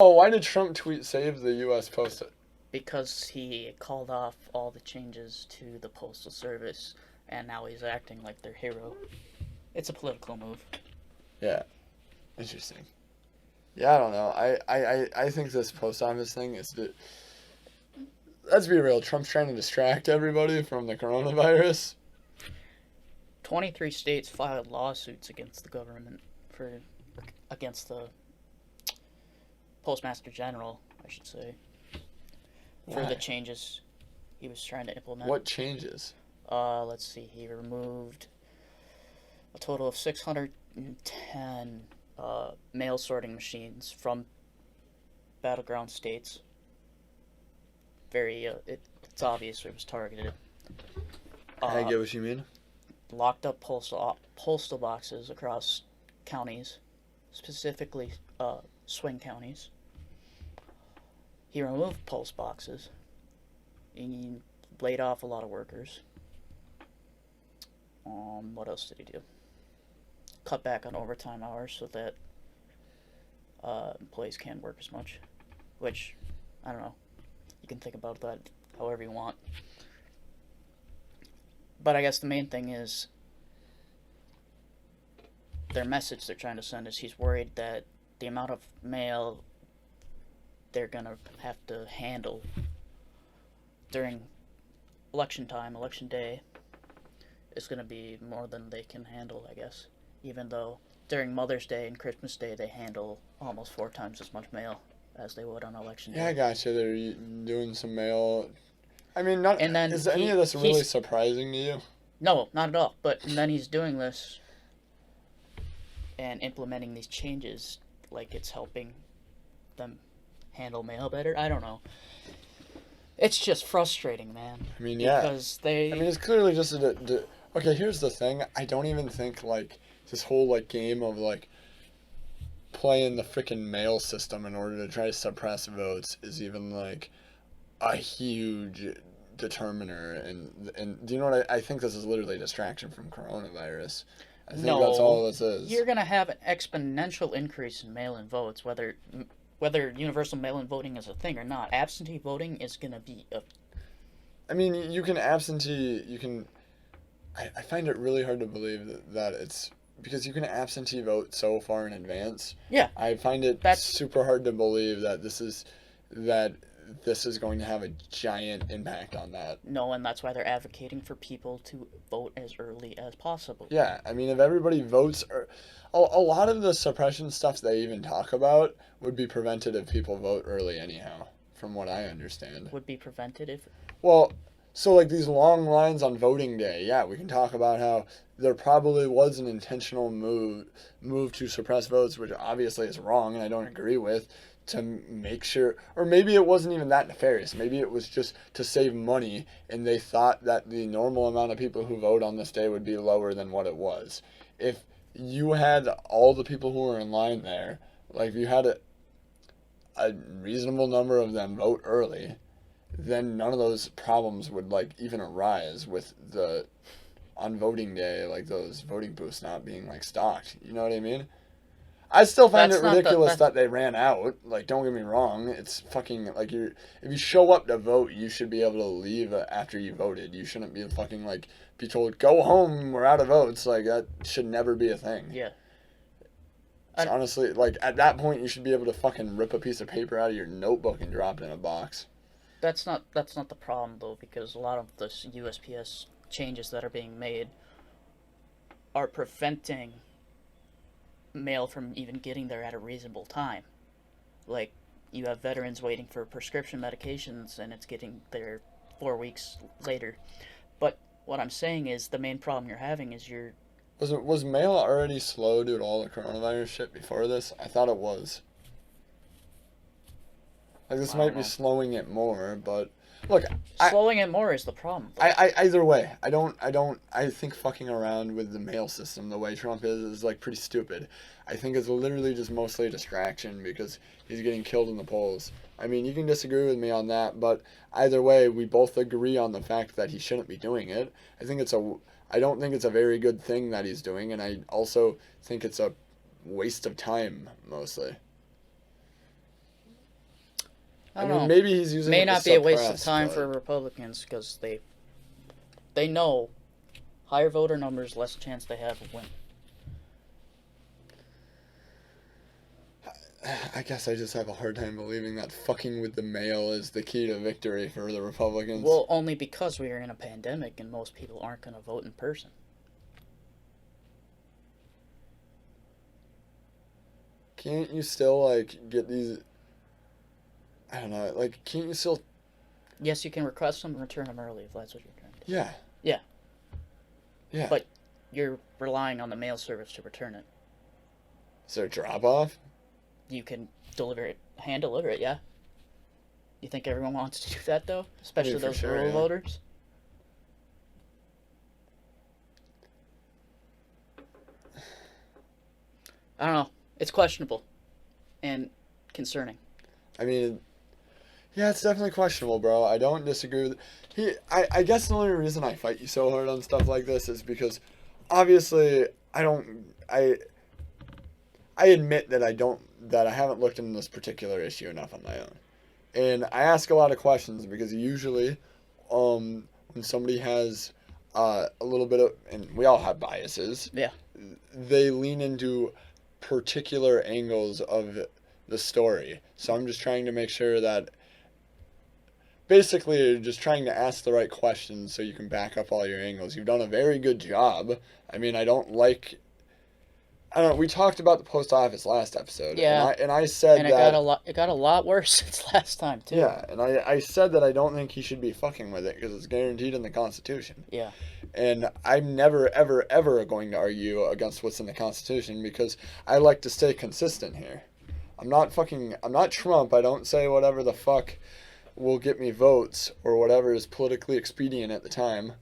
Oh, why did Trump tweet save the US Postal? because he called off all the changes to the Postal Service, and now he's acting like their hero. It's a political move. Yeah, interesting. Yeah, I don't know. I think this post office thing is. Let's be real. Trump's trying to distract everybody from the coronavirus. 23 states filed lawsuits against the government for against the Postmaster General, I should say, for the Why? changes he was trying to implement. What changes? Let's see. He removed a total of 610 mail sorting machines from battleground states. It's obvious it was targeted. I Uh, get what you mean. Locked up postal boxes across counties, specifically swing counties. He removed post boxes. He laid off a lot of workers. What else did he do? Cut back on overtime hours so that employees can't work as much. Which, I don't know. You can think about that however you want. But I guess the main thing is their message they're trying to send is he's worried that the amount of mail they're gonna have to handle during election time, election day, is gonna be more than they can handle, I guess. Even though during Mother's Day and Christmas Day they handle almost 4 times as much mail as they would on election Yeah, I day. gotcha. They're doing some mail. I mean, not And then is any of this really surprising to you? no, not at all. But and then he's doing this and implementing these changes like it's helping them handle mail better. I don't know. It's just frustrating, man. I mean, yeah. Because I mean, it's clearly just okay. Here's the thing. I don't even think like this whole like game of like playing the freaking mail system in order to try to suppress votes is even like a huge determiner. And do you know what I think this is literally a distraction from coronavirus. I think that's all no, this is. you're gonna have an exponential increase in mail-in votes, whether universal mail-in voting is a thing or not. Absentee voting is gonna be a I mean, you can absentee. You can. I find it really hard to believe that it's because you can absentee vote so far in advance. yeah. I find it That's super hard to believe that this is going to have a giant impact on that. no, and that's why they're advocating for people to vote as early as possible. Yeah, I mean, if everybody votes, a lot of the suppression stuff they even talk about would be prevented if people vote early, anyhow, from what I understand. Would be prevented if Well, so like these long lines on voting day, yeah, we can talk about how there probably was an intentional move to suppress votes, which obviously is wrong and I don't agree with, to make sure, or maybe it wasn't even that nefarious. Maybe it was just to save money, and they thought that the normal amount of people who vote on this day would be lower than what it was. If you had all the people who were in line there, like if you had a reasonable number of them vote early, then none of those problems would like even arise with the on voting day, like those voting booths not being like stocked. You know what I mean? I still find it that's not the ridiculous that's that they ran out. Like, don't get me wrong. It's fucking like you. If you show up to vote, you should be able to leave after you voted. You shouldn't be fucking like be told go home. We're out of votes. Like that should never be a thing. yeah. It's I, honestly like at that point you should be able to fucking rip a piece of paper out of your notebook and drop it in a box. that's not the problem though, because a lot of the USPS changes that are being made are preventing mail from even getting there at a reasonable time. Like you have veterans waiting for prescription medications and it's getting there 4 weeks later. But what I'm saying is the main problem you're having is Was mail already slow due to all the coronavirus shit before this? I thought it was. Like this I don't might be know. slowing it more, but look, I, Slowing it more is the problem though. either way, I think fucking around with the mail system the way Trump is like pretty stupid. I think it's literally just mostly a distraction because he's getting killed in the polls. I mean, you can disagree with me on that, but either way, we both agree on the fact that he shouldn't be doing it. I don't think it's a very good thing that he's doing, and I also think it's a waste of time mostly. I I don't mean, know. maybe he's using May it to not be a waste of suppress, time but for Republicans because they know higher voter numbers, less chance they have of winning. I guess I just have a hard time believing that fucking with the mail is the key to victory for the Republicans. Well, only because we are in a pandemic and most people aren't going to vote in person. Can't you still, like, get these... I don't know, like, can't you still... Yes, you can request them and return them early if that's what you're trying to do. Yeah. Yeah. Yeah. But you're relying on the mail service to return it. Is there a drop-off? You can deliver it, hand deliver it, yeah. You think everyone wants to do that, though? Especially for those sure, rural yeah. voters? I don't know. It's questionable and concerning. I mean, yeah, it's definitely questionable, bro. I don't disagree with... I guess the only reason I fight you so hard on stuff like this is because, obviously, I admit that I haven't looked into this particular issue enough on my own. And I ask a lot of questions because usually, when somebody has a little bit of, and we all have biases, Yeah. they lean into particular angles of the story. So I'm just trying to make sure that, basically, you're just trying to ask the right questions so you can back up all your angles. You've done a very good job. I mean, I don't know. We talked about the post office last episode. Yeah. And I said And that it got a lot worse since last time, too. yeah, and I said that I don't think he should be fucking with it because it's guaranteed in the Constitution. Yeah. And I'm never, ever, ever going to argue against what's in the Constitution because I like to stay consistent here. I'm not Trump. I don't say whatever the fuck will get me votes or whatever is politically expedient at the time.